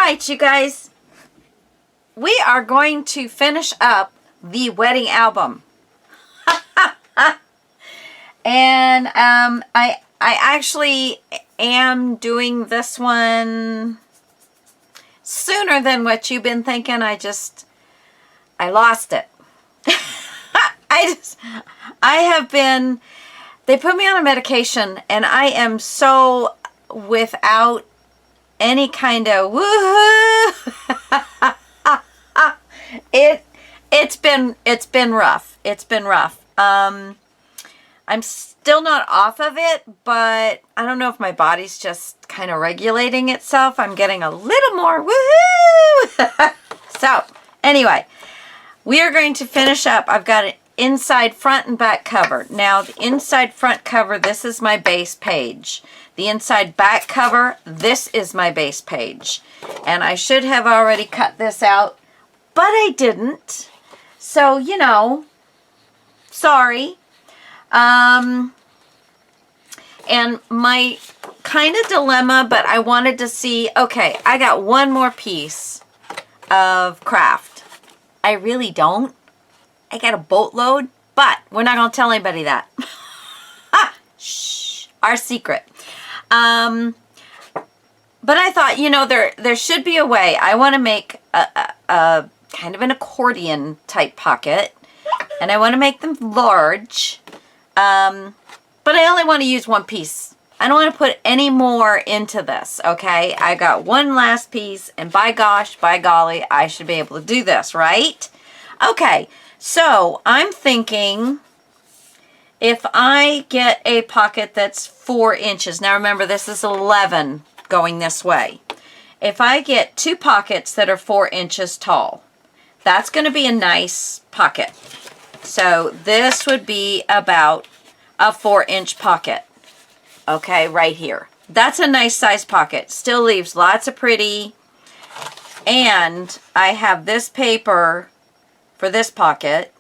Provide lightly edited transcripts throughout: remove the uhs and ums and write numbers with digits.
right, you guys. We are going to finish up the wedding album. And I actually am doing this one sooner than what you've been thinking. I lost it. They put me on a medication and I am so without any kind of woohoo. It's been rough. It's been rough. I'm still not off of it, but I don't know if my body's just kind of regulating itself. I'm getting a little more woohoo. So anyway, we are going to finish up. I've got an inside front and back cover. Now the inside front cover, this is my base page. The inside back cover, this is my base page. And I should have already cut this out, but I didn't. So, you know, sorry. And my kind of dilemma, but I wanted to see, okay, I got one more piece of craft. I really don't. I got a boatload, but we're not going to tell anybody that. Shh, our secret. But I thought, you know, there should be a way. I want to make a kind of an accordion type pocket, and I want to make them large. But I only want to use one piece. I don't want to put any more into this, okay? I got one last piece, and by gosh, by golly, I should be able to do this, right? Okay, so I'm thinking if I get a pocket that's 4 inches, now remember this is 11 going this way. If I get 2 pockets that are 4 inches tall, that's going to be a nice pocket. So this would be about a 4-inch pocket. Okay, right here. That's a nice size pocket. Still leaves lots of pretty. And I have this paper for this pocket.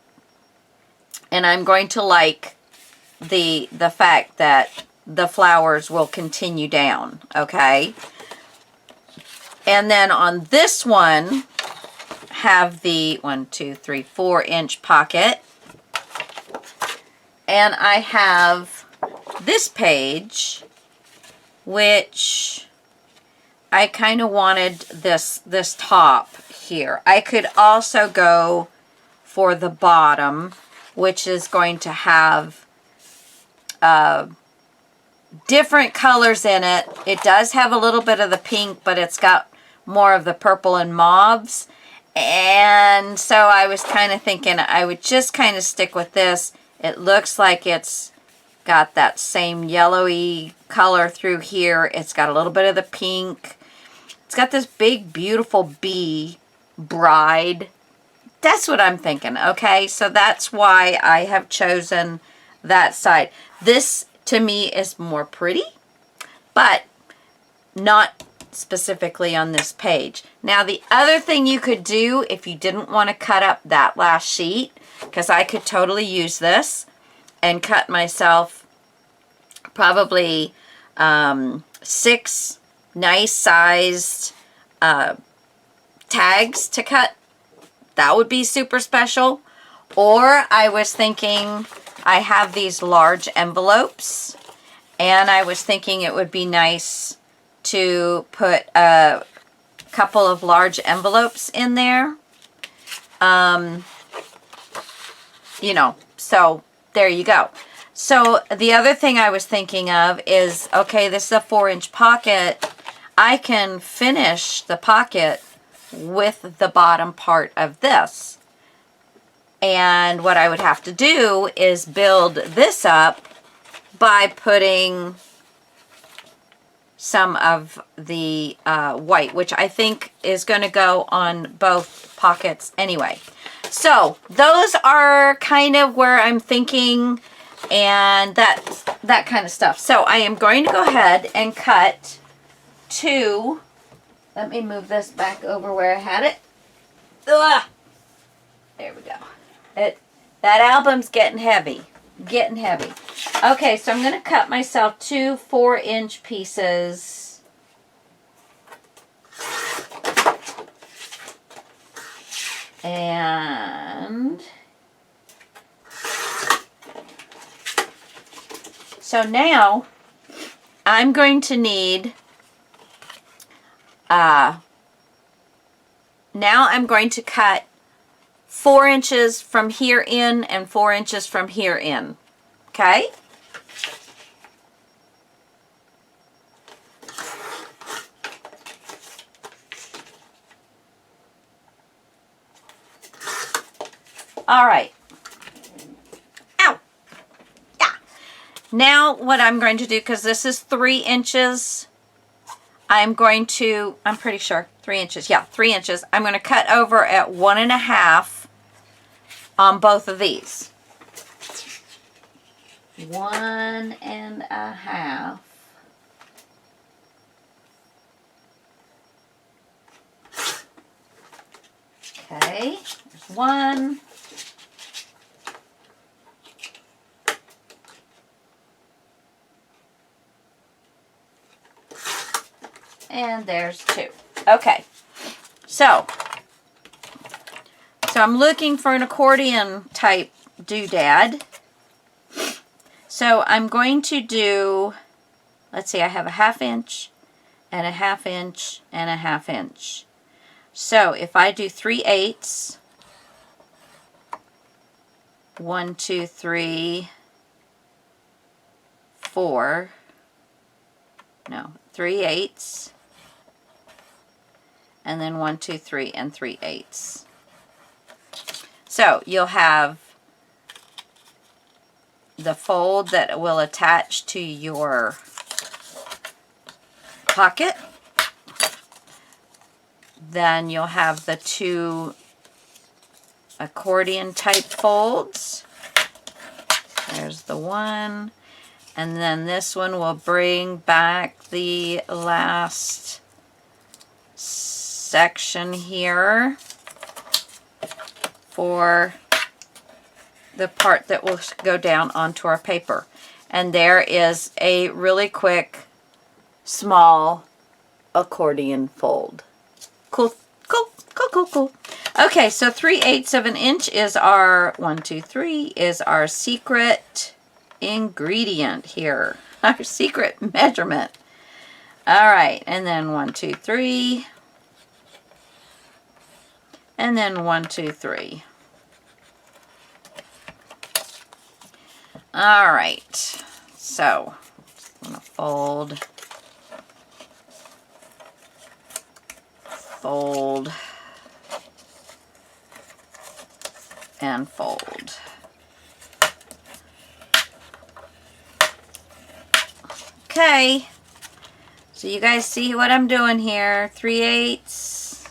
And I'm going to like the fact that the flowers will continue down. Okay. And then on this one, have the 4-inch pocket. And I have this page, which I kind of wanted this top here. I could also go for the bottom, which is going to have different colors in it. It does have a little bit of the pink, but it's got more of the purple and mauves. And so I was kind of thinking I would just kind of stick with this. It looks like it's got that same yellowy color through here. It's got a little bit of the pink. It's got this big, beautiful bee bride. That's what I'm thinking, okay? So that's why I have chosen that side. This, to me, is more pretty, but not specifically on this page. Now, the other thing you could do if you didn't want to cut up that last sheet, because I could totally use this and cut myself probably 6 nice sized tags to cut. That would be super special. Or I was thinking I have these large envelopes, and I was thinking it would be nice to put a couple of large envelopes in there. You know, so there you go. So the other thing I was thinking of is, okay, this is a 4-inch pocket. I can finish the pocket with the bottom part of this. And what I would have to do is build this up by putting some of the white, which I think is going to go on both pockets anyway. So those are kind of where I'm thinking, and that kind of stuff. So I am going to go ahead and cut 2. Let me move this back over where I had it. Ugh. There we go. That album's getting heavy. Getting heavy. Okay, so I'm going to cut myself 2 4-inch pieces. And so now I'm going to need, now I'm going to cut 4 inches from here in and 4 inches from here in. Okay? All right. Ow! Yeah. Now what I'm going to do, because this is 3 inches, I'm pretty sure 3 inches. Yeah, 3 inches. I'm going to cut over at 1.5 on both of these. 1.5. Okay, there's 1. And there's 2. Okay, so I'm looking for an accordion type doodad. So I'm going to do, let's see, I have a 1/2 inch and a 1/2 inch and a 1/2 inch. So if I do 3/8, 1, 2, 3, 4, no, 3/8, and then 1, 2, 3, and 3/8. So you'll have the fold that will attach to your pocket. Then you'll have the 2 accordion type folds. There's the one. And then this one will bring back the last section here for the part that will go down onto our paper. And there is a really quick, small accordion fold. Cool, cool, cool, cool, cool. Okay, so 3/8 of an inch is our, 1, 2, 3, is our secret ingredient here. Our secret measurement. All right, and then 1, 2, 3. And then 1, 2, 3. All right, so I'm going to fold, and fold. Okay, so you guys see what I'm doing here. 3/8,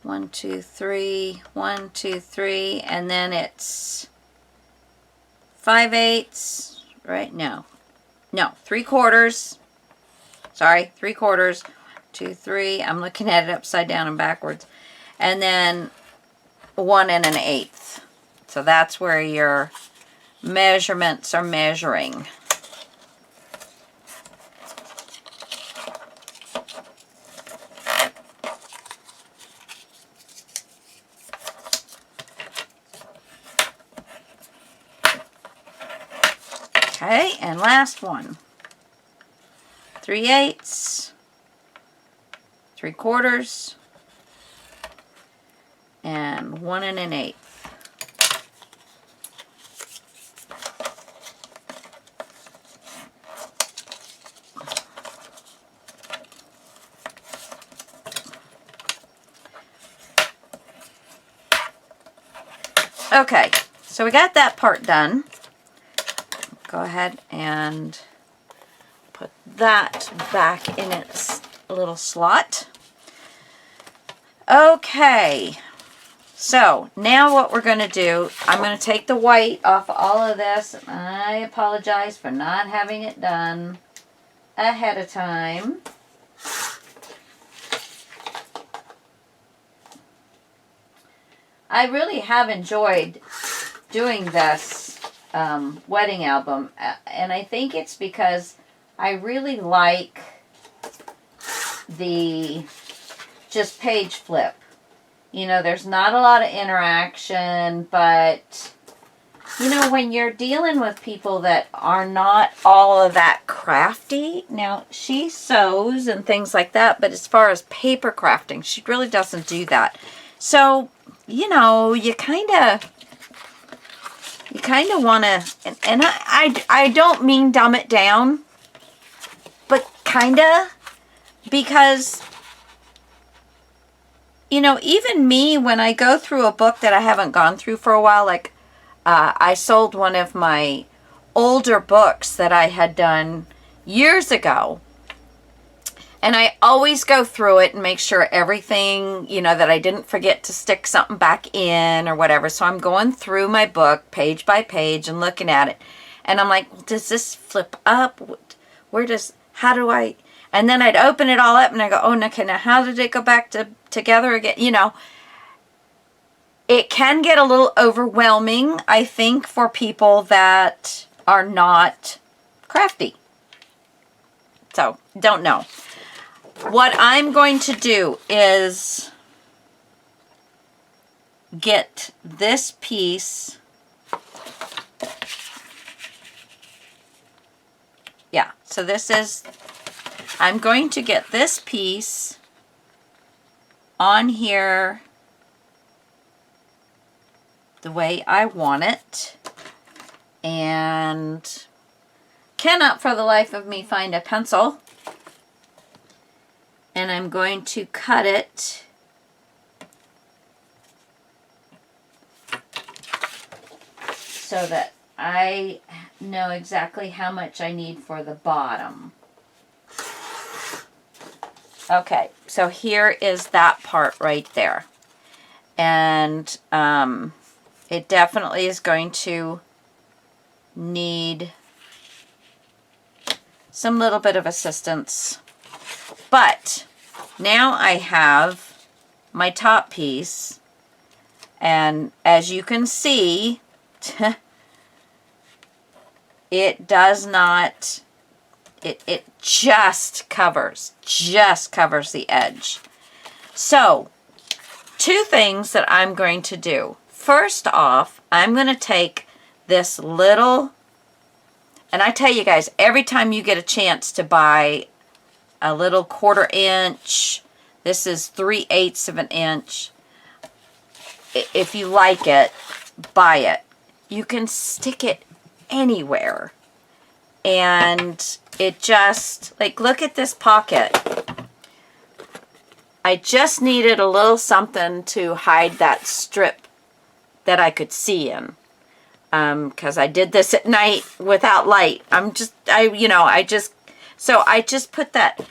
1, 2, 3, 1, 2, 3, and then it's 5/8, right? No, 3/4. Sorry, 3/4. 2, 3. I'm looking at it upside down and backwards. And then 1 1/8. So that's where your measurements are measuring. Okay, and last one. 3/8, 3/4, and 1 1/8. Okay, so we got that part done. Go ahead and put that back in its little slot. Okay, so now what we're going to do, I'm going to take the white off all of this. I apologize for not having it done ahead of time. I really have enjoyed doing this wedding album, and I think it's because I really like the just page flip. You know, there's not a lot of interaction, but, you know, when you're dealing with people that are not all of that crafty, now she sews and things like that, but as far as paper crafting, she really doesn't do that. So, you know, you kind of want to, and I don't mean dumb it down, but kind of, because, you know, even me, when I go through a book that I haven't gone through for a while, like I sold one of my older books that I had done years ago. And I always go through it and make sure everything, you know, that I didn't forget to stick something back in or whatever. So I'm going through my book page by page and looking at it. And I'm like, well, does this flip up? How do I? And then I'd open it all up and I go, oh, okay, now how did it go back together again? You know, it can get a little overwhelming, I think, for people that are not crafty. So, don't know. What I'm going to do is get this piece. Yeah, so this is, I'm going to get this piece on here the way I want it, and cannot for the life of me find a pencil, and I'm going to cut it so that I know exactly how much I need for the bottom. Okay, so here is that part right there. And it definitely is going to need some little bit of assistance. But now I have my top piece, and as you can see, it does not, it just covers the edge. So, two things that I'm going to do. First off, I'm going to take this little, and I tell you guys, every time you get a chance to buy a little 1/4 inch, this is 3/8 of an inch, if you like it, buy it. You can stick it anywhere, and it just, like, look at this pocket. I just needed a little something to hide that strip that I could see in, because I did this at night without light. So I just put that.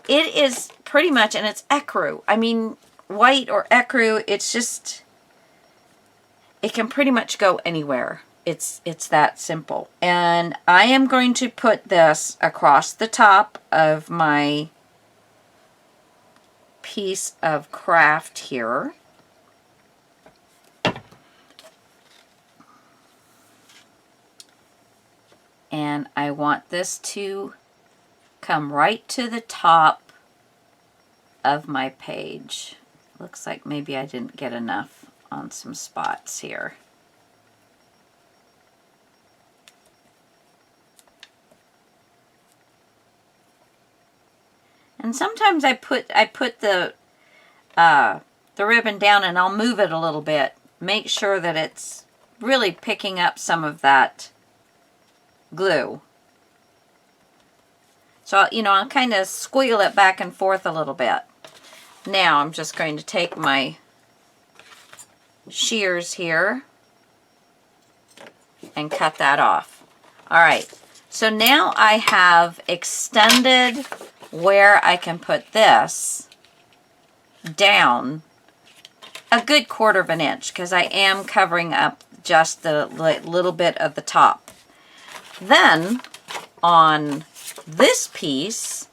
It is pretty much, and it's ecru. I mean, white or ecru, it's just, it can pretty much go anywhere. It's that simple. And I am going to put this across the top of my piece of craft here. And I want this to come right to the top of my page. Looks like maybe I didn't get enough on some spots here. And sometimes I put the ribbon down and I'll move it a little bit. Make sure that it's really picking up some of that glue. So, you know, I'll kind of squeal it back and forth a little bit. Now I'm just going to take my shears here and cut that off. All right, so now I have extended where I can put this down a good 1/4 of an inch, because I am covering up just the little bit of the top. Then on this piece,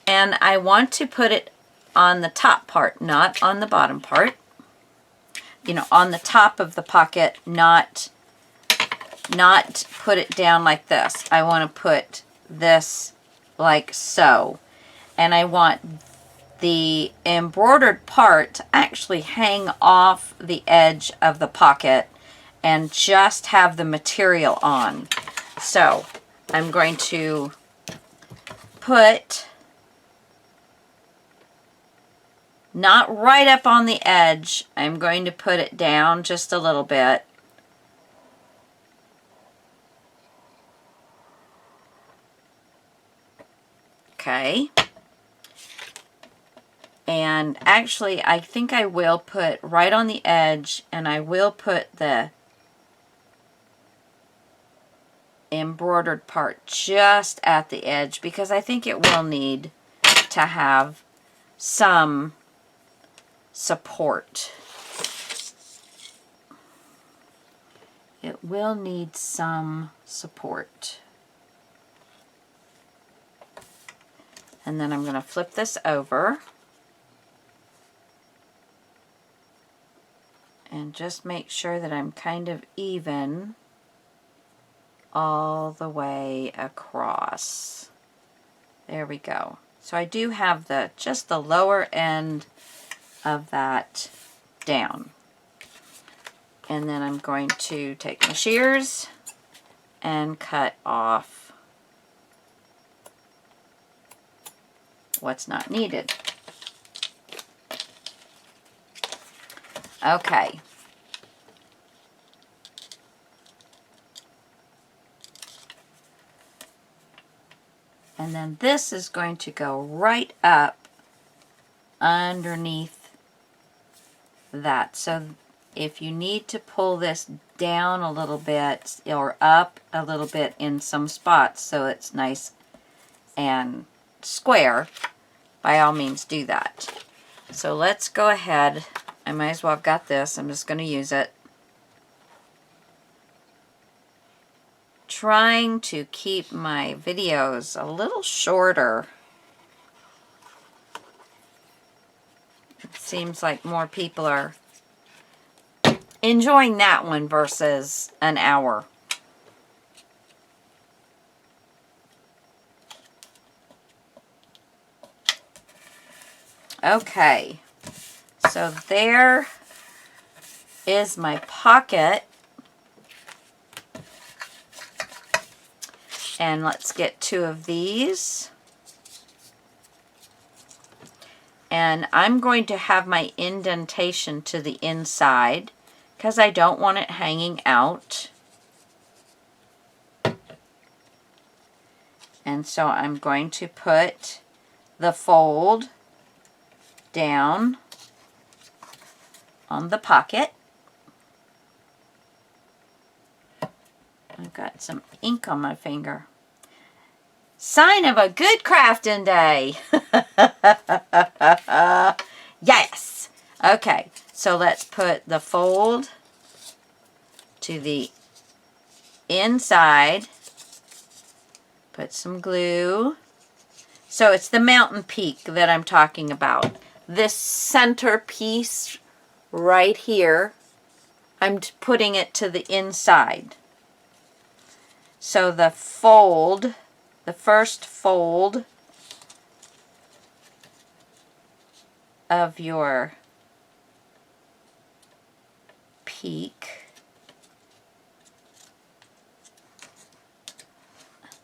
and I want to put it on the top part, not on the bottom part. You know, on the top of the pocket, not put it down like this. I want to put this like so. And I want the embroidered part actually hang off the edge of the pocket and just have the material on. So I'm going to put, not right up on the edge, I'm going to put it down just a little bit. Okay. And actually, I think I will put right on the edge, and I will put the embroidered part just at the edge, because I think it will need to have some support. It will need some support. And then I'm going to flip this over and just make sure that I'm kind of even all the way across. There we go. So I do have just the lower end of that down. And then I'm going to take my shears and cut off what's not needed. Okay. And then this is going to go right up underneath that. So if you need to pull this down a little bit or up a little bit in some spots so it's nice and square, by all means do that. So let's go ahead. I might as well have got this. I'm just going to use it. Trying to keep my videos a little shorter. It seems like more people are enjoying that one versus an hour. Okay, so there is my pocket. And let's get 2 of these. And I'm going to have my indentation to the inside because I don't want it hanging out. And so I'm going to put the fold down on the pocket. I've got some ink on my finger. Sign of a good crafting day. Yes. Okay, so let's put the fold to the inside. Put some glue. So it's the mountain peak that I'm talking about. This center piece right here, I'm putting it to the inside. So the fold, the first fold of your peak,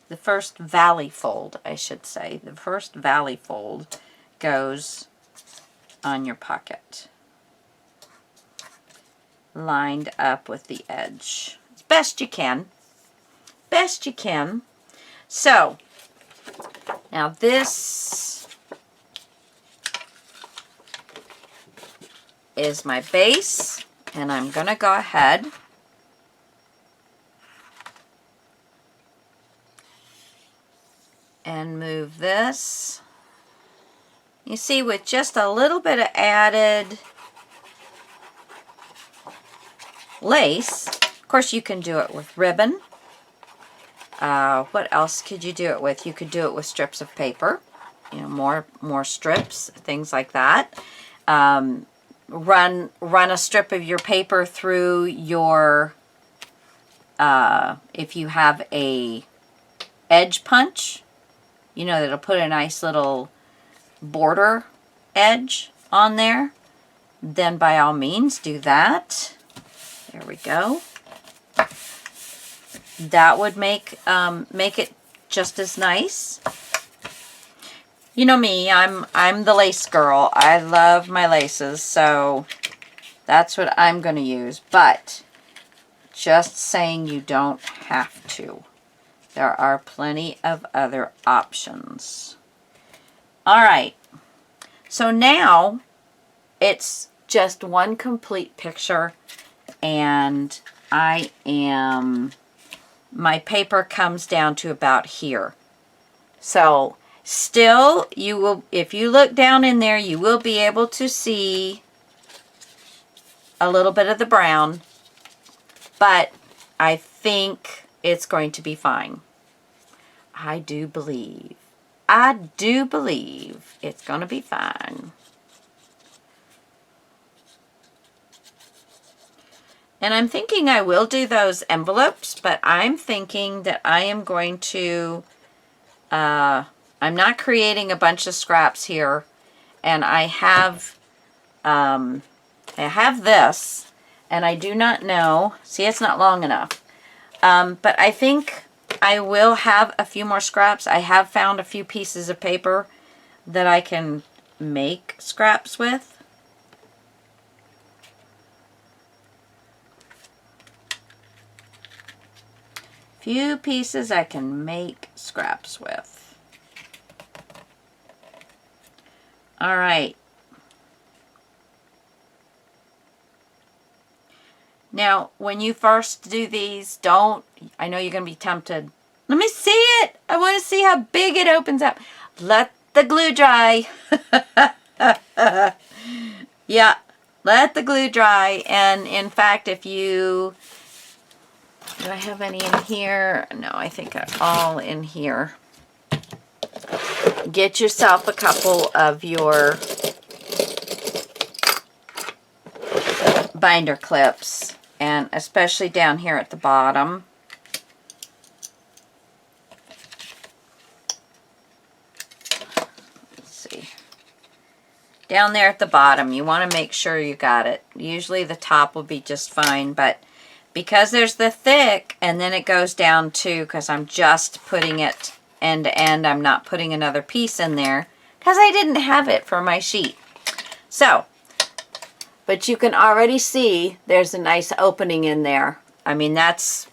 the first valley fold, I should say, the first valley fold goes on your pocket, lined up with the edge, as best you can. Best you can. So now this is my base, and I'm going to go ahead and move this. You see, with just a little bit of added lace, of course you can do it with ribbon. What else could you do it with? You could do it with strips of paper, you know, more strips, things like that. Run a strip of your paper through your, if you have a edge punch, you know, that'll put a nice little border edge on there, then by all means do that. There we go. That would make it just as nice. You know me, I'm the lace girl. I love my laces, so that's what I'm going to use. But just saying, you don't have to. There are plenty of other options. All right. So now it's just one complete picture, and my paper comes down to about here. So still, you will, if you look down in there, you will be able to see a little bit of the brown, but I think it's going to be fine. I do believe it's going to be fine. And I'm thinking I will do those envelopes, but I'm thinking that I am going to, I'm not creating a bunch of scraps here, and I have this, and I do not know, see, it's not long enough, but I think I will have a few more scraps. I have found a few pieces of paper that I can make scraps with. Few pieces I can make scraps with. All right. Now, when you first do these, I know you're going to be tempted. Let me see it. I want to see how big it opens up. Let the glue dry. Yeah, let the glue dry. And in fact, if you, do I have any in here? No, I think they're all in here. Get yourself a couple of your binder clips, and especially down here at the bottom. Let's see. Down there at the bottom, you want to make sure you got it. Usually the top will be just fine, but because there's the thick, and then it goes down to, because I'm just putting it end to end, I'm not putting another piece in there, because I didn't have it for my sheet. So, but you can already see there's a nice opening in there. I mean, that's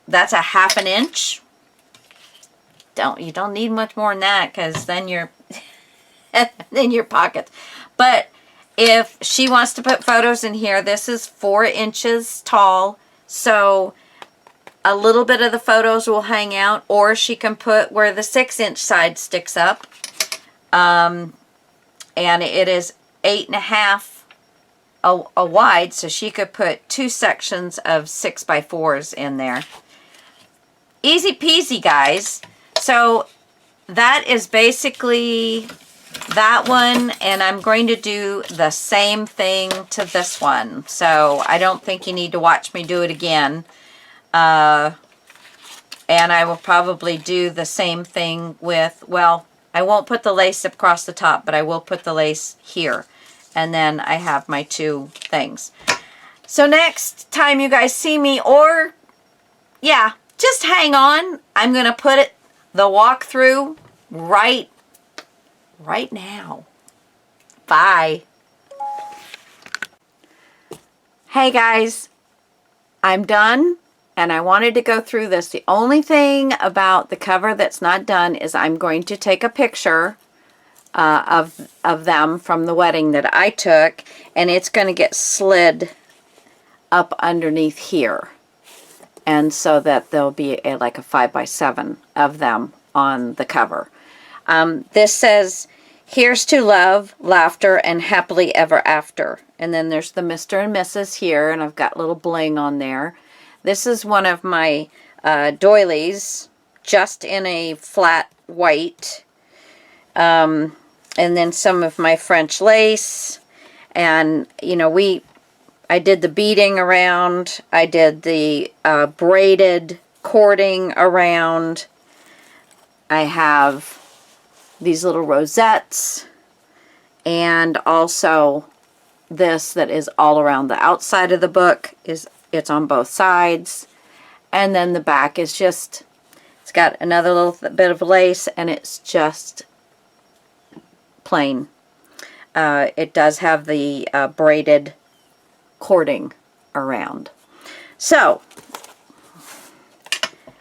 a 1/2 inch. You don't need much more than that, because then you're in your pockets. But if she wants to put photos in here, this is 4 inches tall. So a little bit of the photos will hang out, or she can put where the 6-inch side sticks up. And it is 8.5 a wide, so she could put 2 sections of 6x4s in there. Easy peasy, guys. So that is basically that one, and I'm going to do the same thing to this one. So I don't think you need to watch me do it again. And I will probably do the same thing with, well, I won't put the lace across the top, but I will put the lace here. And then I have my 2 things. So next time you guys see me, or, yeah, just hang on. I'm going to put the walkthrough right now. Bye. Hey guys, I'm done, and I wanted to go through this. The only thing about the cover that's not done is I'm going to take a picture of them from the wedding that I took, and it's going to get slid up underneath here, and so that there'll be like a 5x7 of them on the cover. This says, "Here's to love, laughter, and happily ever after." And then there's the Mr. and Mrs. here, and I've got little bling on there. This is one of my doilies, just in a flat white. And then some of my French lace. And, you know, I did the beading around. I did the braided cording around. I have these little rosettes, and also this that is all around the outside of the book. It's on both sides. And then the back is just, it's got another little bit of lace, and it's just plain. It does have the braided cording around. So,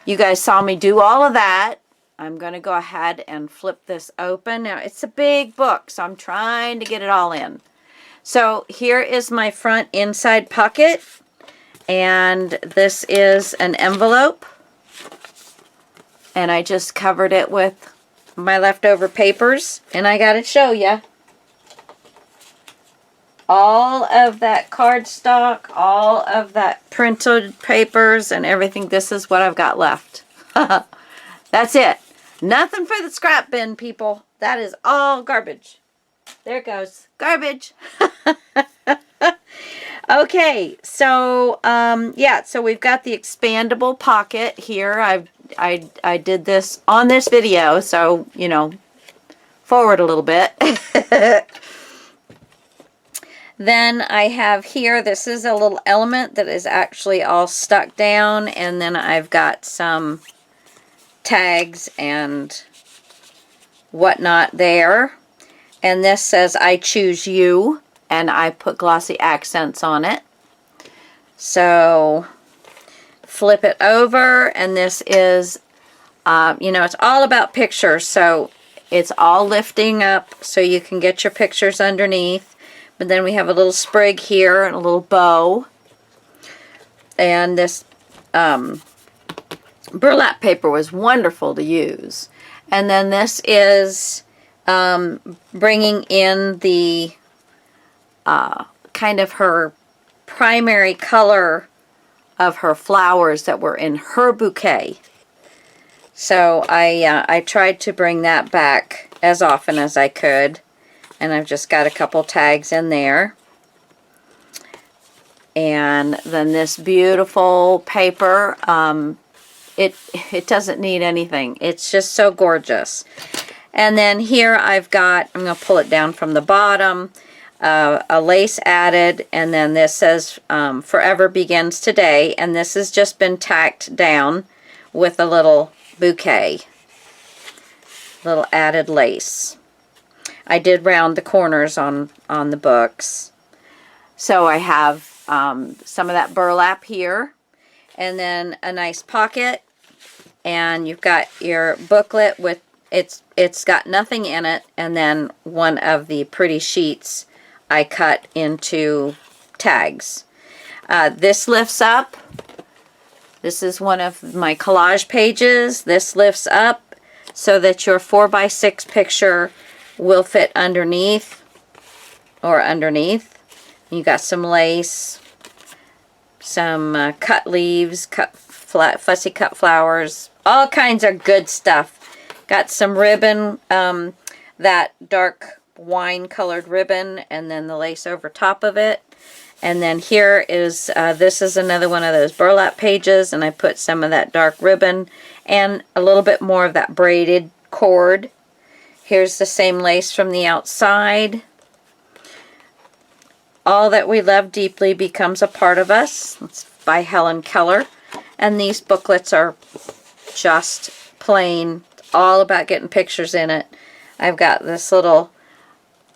you guys saw me do all of that. I'm going to go ahead and flip this open. Now, it's a big book, so I'm trying to get it all in. So, here is my front inside pocket. And this is an envelope. And I just covered it with my leftover papers. And I got to show you. All of that cardstock, all of that printed papers and everything. This is what I've got left. That's it. Nothing for the scrap bin, people. That is all garbage. There it goes. Garbage. Okay, so yeah, so we've got the expandable pocket here. I did this on this video, so you know, forward a little bit. Then I have here, this is a little element that is actually all stuck down, and then I've got some tags and whatnot there. And this says, I choose you, and I put glossy accents on it. So, flip it over, and this is, you know, it's all about pictures, so it's all lifting up so you can get your pictures underneath. But then we have a little sprig here and a little bow. And this burlap paper was wonderful to use. And then this is bringing in the kind of her primary color of her flowers that were in her bouquet. So I tried to bring that back as often as I could. And I've just got a couple tags in there. And then this beautiful paper, it doesn't need anything. It's just so gorgeous. And then here I've got, I'm going to pull it down from the bottom, a lace added, and then this says Forever Begins Today, and this has just been tacked down with a little bouquet, little added lace. I did round the corners on the books. So I have some of that burlap here, and then a nice pocket, and you've got your booklet with, it's got nothing in it, and then one of the pretty sheets I cut into tags. This lifts up. This is one of my collage pages. This lifts up so that your 4x6 picture will fit underneath, or underneath. You got some lace, some cut leaves, fussy cut flowers, all kinds of good stuff. Got some ribbon, that dark wine colored ribbon, and then the lace over top of it. And then here is, this is another one of those burlap pages, and I put some of that dark ribbon and a little bit more of that braided cord. Here's the same lace from the outside. All That We Love Deeply Becomes a Part of Us. It's by Helen Keller. And these booklets are just plain, all about getting pictures in it. I've got this little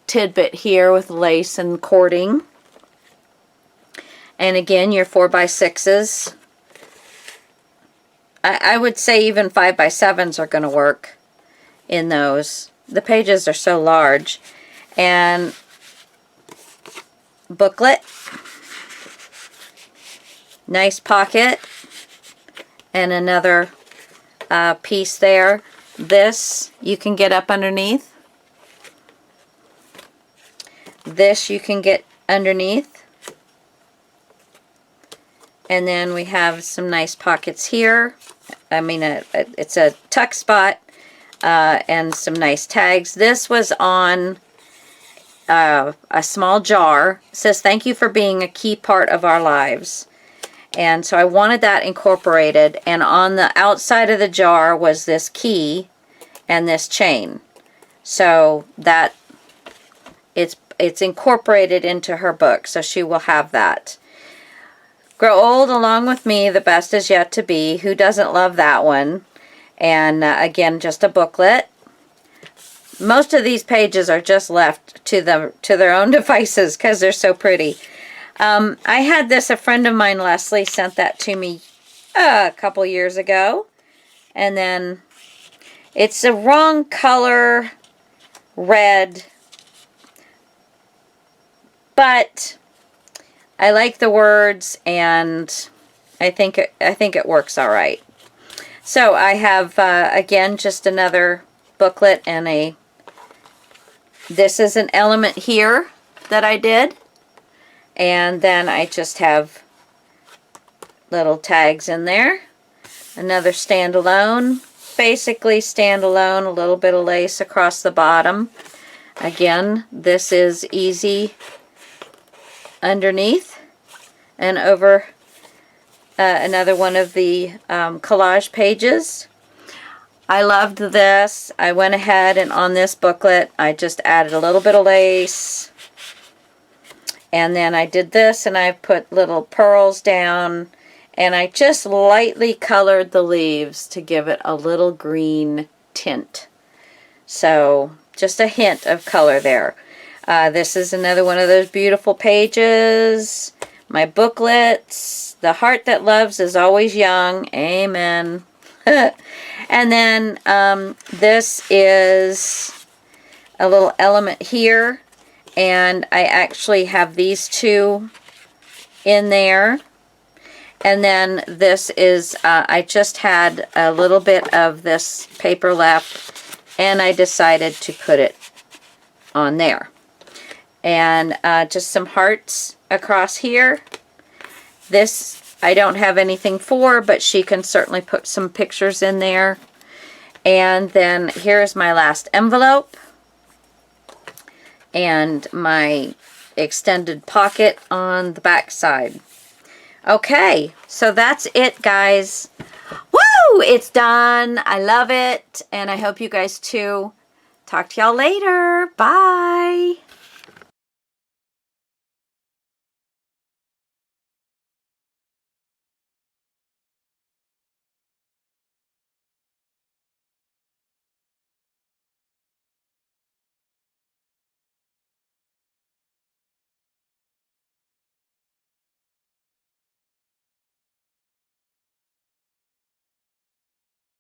tidbit here with lace and cording. And again, your 4x6s. I would say even 5x7s are going to work in those. The pages are so large. And booklet. Nice pocket. And another piece there. This you can get up underneath. This you can get underneath. And then we have some nice pockets here. I mean, it's a tuck spot. And some nice tags. This was on a small jar. It says, thank you for being a key part of our lives. And so I wanted that incorporated. And on the outside of the jar was this key and this chain. So that it's incorporated into her book, so she will have that. Grow Old Along with Me, The Best Is Yet to Be. Who doesn't love that one? And again, just a booklet. Most of these pages are just left to their own devices because they're so pretty. I had this, a friend of mine, Leslie, sent that to me a couple years ago. And then it's the wrong color, red, but I like the words, and I think it works all right. So I have again just another booklet and this is an element here that I did, and then I just have little tags in there. Another standalone, basically standalone, a little bit of lace across the bottom. Again, this is easy underneath, and over another one of the collage pages. I loved this. I went ahead and on this booklet I just added a little bit of lace, and then I did this and I put little pearls down, and I just lightly colored the leaves to give it a little green tint. So just a hint of color there. This is another one of those beautiful pages. My booklets. The heart that loves is always young. Amen. And then this is a little element here. And I actually have these two in there. And then this is, I just had a little bit of this paper left, and I decided to put it on there. And just some hearts across here. This I don't have anything for, but she can certainly put some pictures in there. And then here's my last envelope and my extended pocket on the back side. Okay, so that's it, guys. Woo! It's done. I love it, and I hope you guys too. Talk to y'all later. Bye.